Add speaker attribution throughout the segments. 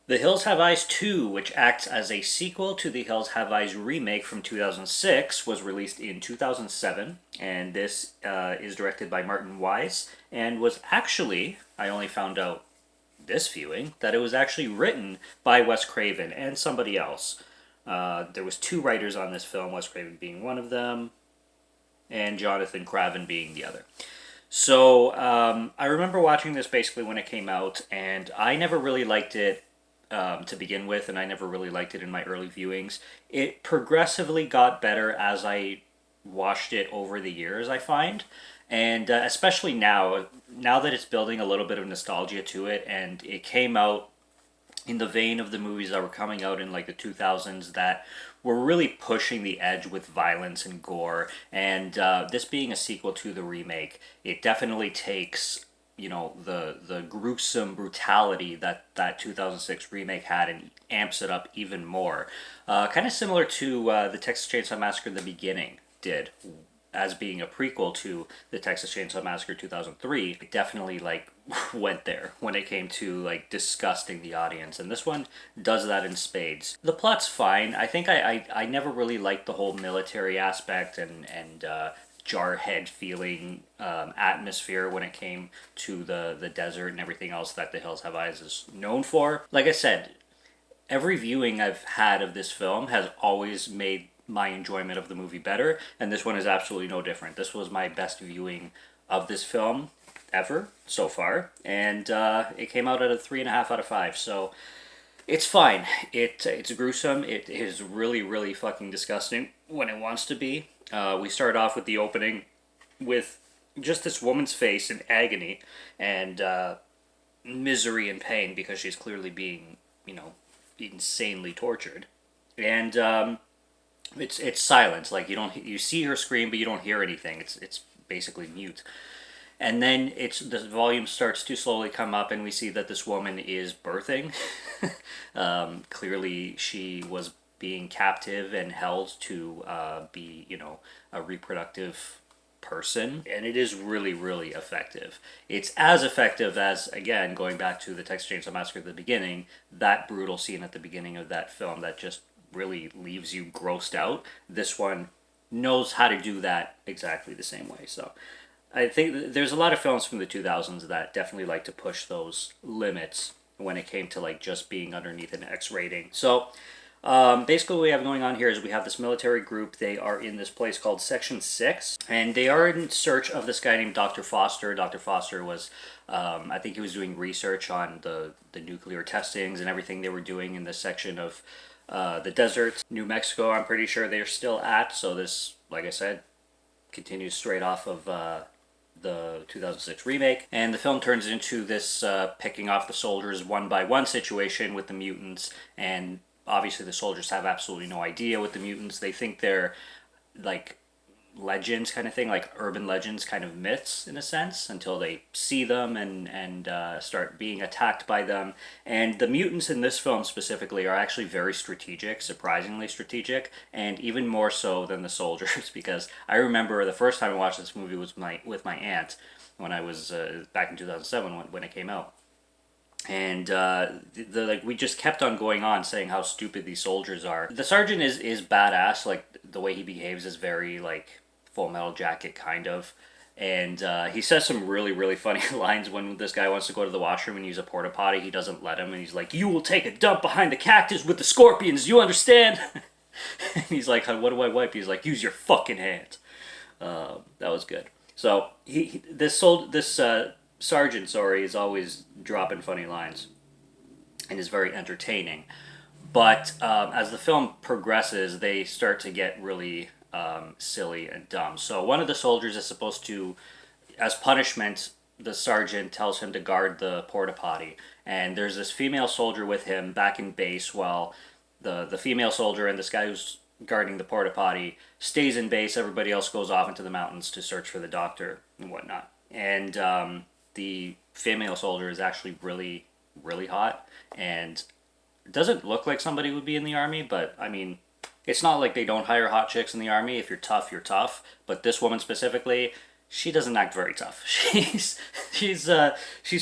Speaker 1: The Hills Have Eyes 2, which acts as a sequel to the Hills Have Eyes remake from 2006, was released in 2007, and this is directed by Martin Weisz, and was actually, I only found out this viewing, that it was actually written by Wes Craven and somebody else. There was two writers on this film, Wes Craven being one of them, and Jonathan Craven being the other. So I remember watching this basically when it came out, and I never really liked it to begin with, and I never really liked it in my early viewings. It progressively got better as I watched it over the years, I find. And especially now that it's building a little bit of nostalgia to it, and it came out in the vein of the movies that were coming out in like the 2000s that were really pushing the edge with violence and gore. And this being a sequel to the remake, it definitely takes the gruesome brutality that 2006 remake had and amps it up even more. Kind of similar to the Texas Chainsaw Massacre The Beginning did, as being a prequel to the Texas Chainsaw Massacre 2003. It definitely like went there when it came to like disgusting the audience, and this one does that in spades. The plot's fine. I think I never really liked the whole military aspect and jarhead feeling atmosphere when it came to the desert and everything else that The Hills Have Eyes is known for. Like I said, every viewing I've had of this film has always made my enjoyment of the movie better, and this one is absolutely no different. This was my best viewing of this film ever so far, and it came out at a 3.5 out of 5. So it's fine. It's gruesome. It is really really fucking disgusting when it wants to be. We start off with the opening with just this woman's face in agony and misery and pain because she's clearly being, insanely tortured. And it's silence. Like you see her scream, but you don't hear anything. It's basically mute. And then the volume starts to slowly come up, and we see that this woman is birthing. Clearly, she was being captive and held to be, a reproductive person, and it is really, really effective. It's as effective as, again, going back to the Texas Chainsaw Massacre at the beginning, that brutal scene at the beginning of that film that just really leaves you grossed out. This one knows how to do that exactly the same way. So I think there's a lot of films from the 2000s that definitely like to push those limits when it came to like just being underneath an X rating. So basically what we have going on here is we have this military group. They are in this place called Section 6, and they are in search of this guy named Dr. Foster. Dr. Foster was, I think he was doing research on the nuclear testings and everything they were doing in this section of the desert. New Mexico, I'm pretty sure they're still at, so this, like I said, continues straight off of the 2006 remake, and the film turns into this picking off the soldiers one by one situation with the mutants, and obviously the soldiers have absolutely no idea what the mutants. They think they're like legends kind of thing, like urban legends, kind of myths in a sense, until they see them and start being attacked by them. And the mutants in this film specifically are actually very strategic, surprisingly strategic, and even more so than the soldiers. Because I remember the first time I watched this movie was with my aunt when I was back in 2007 when it came out. And we just kept on going on saying how stupid these soldiers are. The sergeant is badass. Like the way he behaves is very like Full Metal Jacket kind of, and he says some really really funny lines when this guy wants to go to the washroom and use a porta potty. He doesn't let him, and he's like, "You will take a dump behind the cactus with the scorpions. You understand?" And he's like, "What do I wipe?" He's like, "Use your fucking hands." That was good. So this sergeant, is always dropping funny lines and is very entertaining. But as the film progresses, they start to get really silly and dumb. So one of the soldiers is supposed to, as punishment, the sergeant tells him to guard the porta potty. And there's this female soldier with him back in base while the female soldier and this guy who's guarding the porta potty stays in base. Everybody else goes off into the mountains to search for the doctor and whatnot. And the female soldier is actually really, really hot and doesn't look like somebody would be in the army, but I mean, it's not like they don't hire hot chicks in the army. If you're tough, you're tough. But this woman specifically, she doesn't act very tough. She's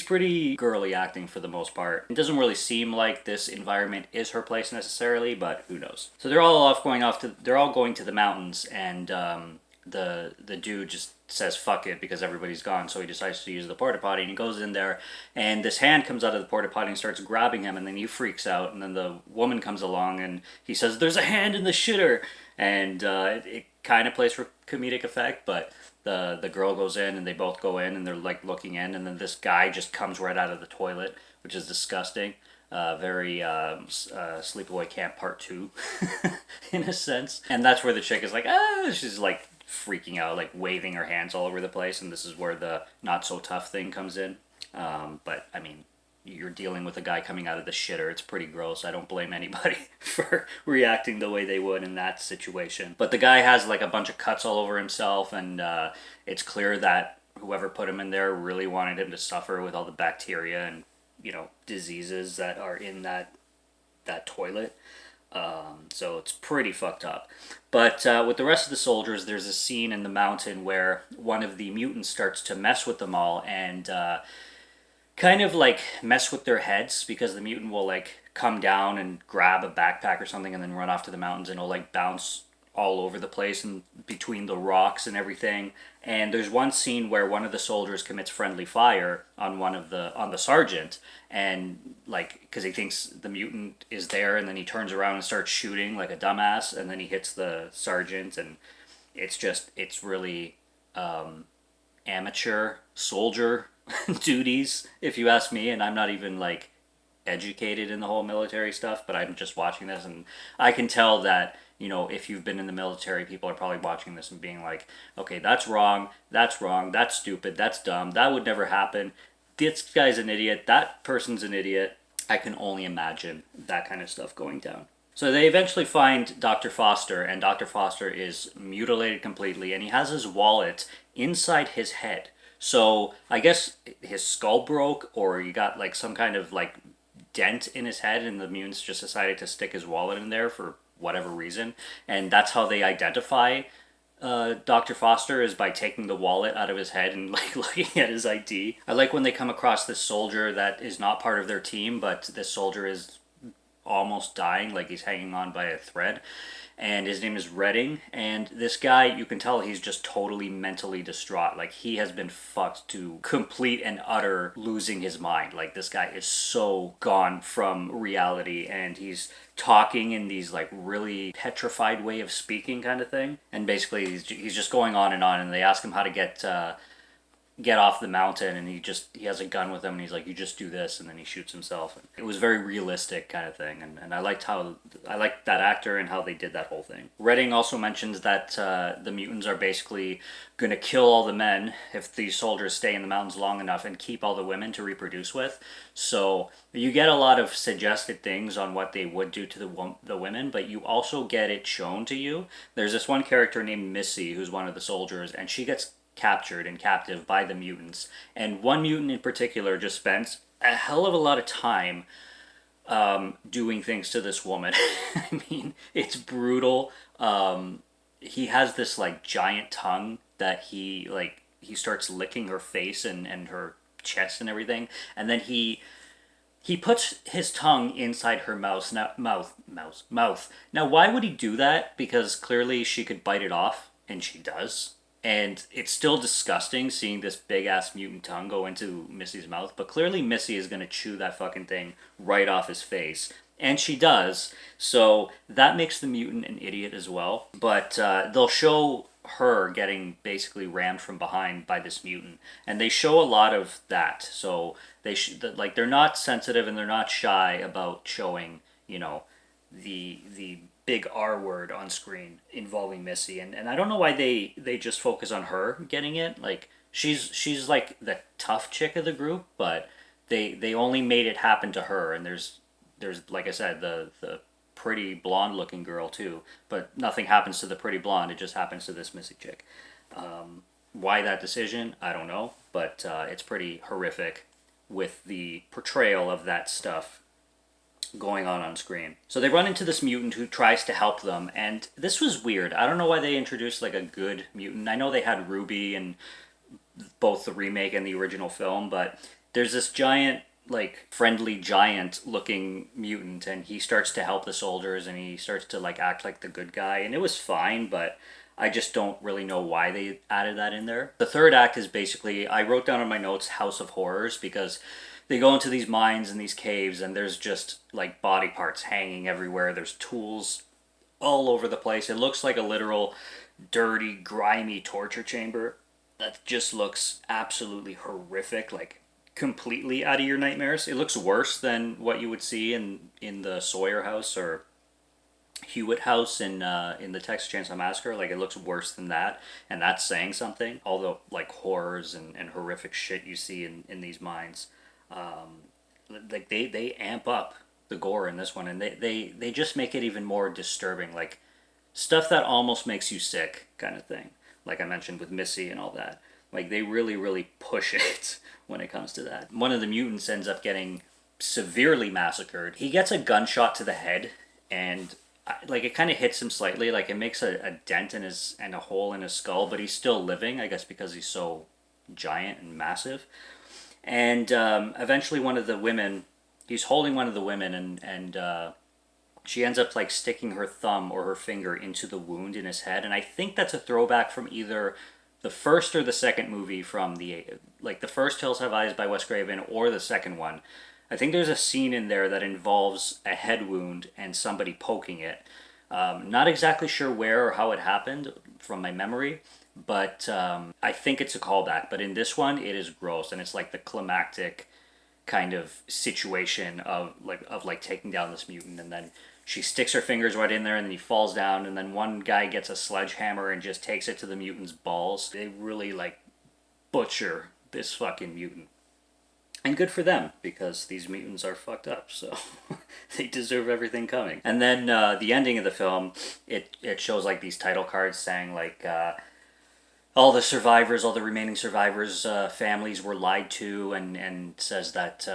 Speaker 1: pretty girly acting for the most part. It doesn't really seem like this environment is her place necessarily, but who knows? So they're all going to the mountains, and the dude just says fuck it because everybody's gone, so he decides to use the porta potty, and he goes in there, and this hand comes out of the porta potty and starts grabbing him, and then he freaks out, and then the woman comes along and he says there's a hand in the shitter, and it kind of plays for comedic effect, but the girl goes in and they both go in and they're like looking in, and then this guy just comes right out of the toilet, which is disgusting. Very Sleepaway Camp Part 2 in a sense. And that's where the chick is like, she's like freaking out, like waving her hands all over the place, and this is where the not so tough thing comes in. But I mean, you're dealing with a guy coming out of the shitter. It's pretty gross. I don't blame anybody for reacting the way they would in that situation. But the guy has like a bunch of cuts all over himself, and it's clear that whoever put him in there really wanted him to suffer with all the bacteria and, you know, diseases that are in that toilet. So it's pretty fucked up. But with the rest of the soldiers, there's a scene in the mountain where one of the mutants starts to mess with them all, and kind of like mess with their heads, because the mutant will like come down and grab a backpack or something and then run off to the mountains, and it'll like bounce all over the place and between the rocks and everything. And there's one scene where one of the soldiers commits friendly fire on the sergeant, and like because he thinks the mutant is there, and then he turns around and starts shooting like a dumbass, and then he hits the sergeant, and it's really amateur soldier duties, if you ask me. And I'm not even like educated in the whole military stuff, but I'm just watching this, and I can tell that, you know, if you've been in the military, people are probably watching this and being like, okay, that's wrong, that's stupid, that's dumb, that would never happen, this guy's an idiot, that person's an idiot. I can only imagine that kind of stuff going down. So they eventually find Dr. Foster, and Dr. Foster is mutilated completely, and he has his wallet inside his head. So I guess his skull broke, or he got like some kind of like dent in his head, and the mutants just decided to stick his wallet in there for whatever reason. And that's how they identify Dr. Foster, is by taking the wallet out of his head and like looking at his ID. I like when they come across this soldier that is not part of their team, but this soldier is almost dying, like he's hanging on by a thread, and his name is Redding. And this guy, you can tell he's just totally mentally distraught. Like he has been fucked to complete and utter losing his mind. Like this guy is so gone from reality, and he's talking in these like really petrified way of speaking kind of thing. And basically he's just going on, and they ask him how to get off the mountain, and he has a gun with him, and he's like, you just do this, and then he shoots himself. It was very realistic kind of thing, and I liked that actor and how they did that whole thing. Redding also mentions that the mutants are basically going to kill all the men if these soldiers stay in the mountains long enough, and keep all the women to reproduce with. So you get a lot of suggested things on what they would do to the women, but you also get it shown to you. There's this one character named Missy, who's one of the soldiers, and she gets captured and captive by the mutants, and one mutant in particular just spends a hell of a lot of time doing things to this woman. I mean, it's brutal. He has this like giant tongue that he starts licking her face and her chest and everything, and then he puts his tongue inside her mouth. Now, why would he do that? Because clearly she could bite it off, and she does. And it's still disgusting seeing this big ass mutant tongue go into Missy's mouth, but clearly Missy is gonna chew that fucking thing right off his face. And she does, so that makes the mutant an idiot as well. But they'll show her getting basically rammed from behind by this mutant, and they show a lot of that. So they're not sensitive, and they're not shy about showing, you know, the big R word on screen involving Missy, and I don't know why they just focus on her getting it. Like she's like the tough chick of the group, but they only made it happen to her. And there's like I said, the pretty blonde looking girl too, but nothing happens to the pretty blonde. It just happens to this Missy chick. Why that decision, I don't know, but it's pretty horrific with the portrayal of that stuff going on screen. So they run into this mutant who tries to help them, and this was weird. I don't know why they introduced like a good mutant. I know they had Ruby and both the remake and the original film, but there's this giant, like friendly giant looking mutant, and he starts to help the soldiers, and he starts to like act like the good guy, and it was fine, but I just don't really know why they added that in there. The third act is basically, I wrote down in my notes, House of Horrors, because they go into these mines and these caves, and there's just like body parts hanging everywhere. There's tools all over the place. It looks like a literal dirty, grimy torture chamber that just looks absolutely horrific, like completely out of your nightmares. It looks worse than what you would see in the Sawyer house or Hewitt house in the Texas Chainsaw Massacre. Like, it looks worse than that, and that's saying something. All the like horrors and horrific shit you see in these mines, like they amp up the gore in this one, and they just make it even more disturbing. Like stuff that almost makes you sick, kind of thing. Like I mentioned with Missy and all that. Like they really, really push it when it comes to that. One of the mutants ends up getting severely massacred. He gets a gunshot to the head, and like it kind of hits him slightly. Like it makes a dent in his and a hole in his skull, but he's still living. I guess because he's so giant and massive. And eventually, one of the women, he's holding one of the women, and she ends up like sticking her thumb or her finger into the wound in his head, and I think that's a throwback from either the first or the second movie from the first Hills Have Eyes by Wes Craven or the second one. I think there's a scene in there that involves a head wound and somebody poking it. Not exactly sure where or how it happened from my memory, but I think it's a callback. But in this one, it is gross, and it's like the climactic kind of situation of taking down this mutant, and then she sticks her fingers right in there, and then he falls down, and then one guy gets a sledgehammer and just takes it to the mutant's balls. They really like butcher this fucking mutant. And good for them, because these mutants are fucked up, so they deserve everything coming. And then the ending of the film, it shows like these title cards saying like all the survivors, all the remaining survivors' families were lied to, and says that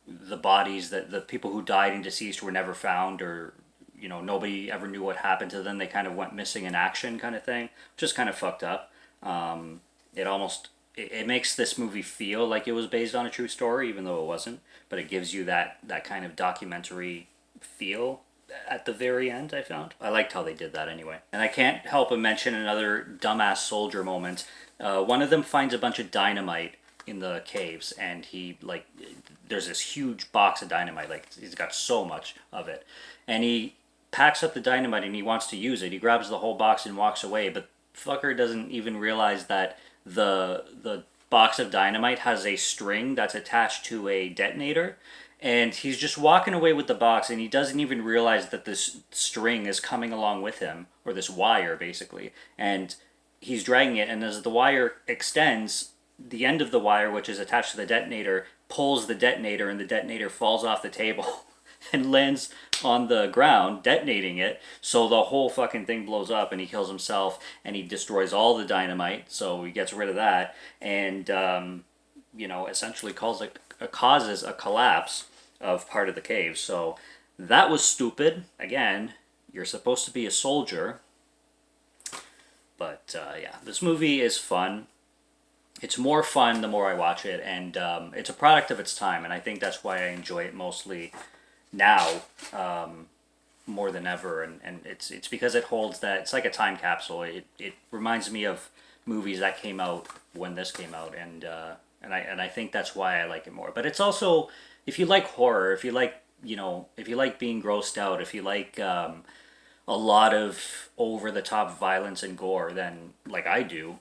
Speaker 1: the bodies, that the people who died and deceased were never found, or nobody ever knew what happened to them. They kind of went missing in action, kind of thing, which is kind of fucked up. It makes this movie feel like it was based on a true story, even though it wasn't. But it gives you that kind of documentary feel at the very end, I found. I liked how they did that anyway. And I can't help but mention another dumbass soldier moment. One of them finds a bunch of dynamite in the caves, and there's this huge box of dynamite. Like, he's got so much of it. And he packs up the dynamite and he wants to use it. He grabs the whole box and walks away, but fucker doesn't even realize that the box of dynamite has a string that's attached to a detonator, and he's just walking away with the box, and he doesn't even realize that this string is coming along with him, or this wire basically, and he's dragging it, and as the wire extends, the end of the wire, which is attached to the detonator, pulls the detonator, and the detonator falls off the table and lands on the ground, detonating it, so the whole fucking thing blows up, and he kills himself, and he destroys all the dynamite, so he gets rid of that, and essentially causes a collapse of part of the cave. So that was stupid. Again, you're supposed to be a soldier, but yeah, this movie is fun. It's more fun the more I watch it, and it's a product of its time, and I think that's why I enjoy it mostly now, more than ever, and it's because it holds that. It's like a time capsule. It reminds me of movies that came out when this came out, and I think that's why I like it more. But it's also, if you like horror, if you like being grossed out, if you like a lot of over the top violence and gore, then like I do,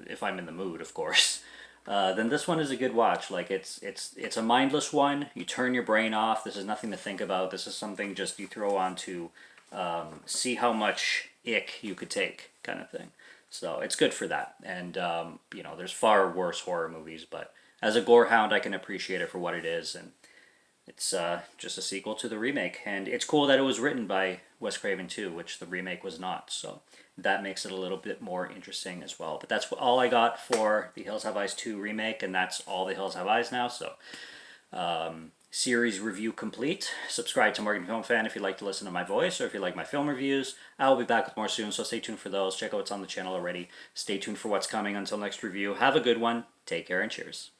Speaker 1: if I'm in the mood, of course. Then this one is a good watch. Like it's a mindless one. You turn your brain off. This is nothing to think about. This is something just you throw on to see how much ick you could take, kind of thing. So it's good for that. And there's far worse horror movies, but as a gore hound, I can appreciate it for what it is, and it's just a sequel to the remake. And it's cool that it was written by Wes Craven too, which the remake was not. So that makes it a little bit more interesting as well. But that's all I got for the Hills Have Eyes 2 remake, and that's all the Hills Have Eyes now. So series review complete. Subscribe to Morgan Film Fan if you'd like to listen to my voice or if you like my film reviews. I will be back with more soon, so stay tuned for those. Check out what's on the channel already. Stay tuned for what's coming. Until next review, have a good one. Take care and cheers.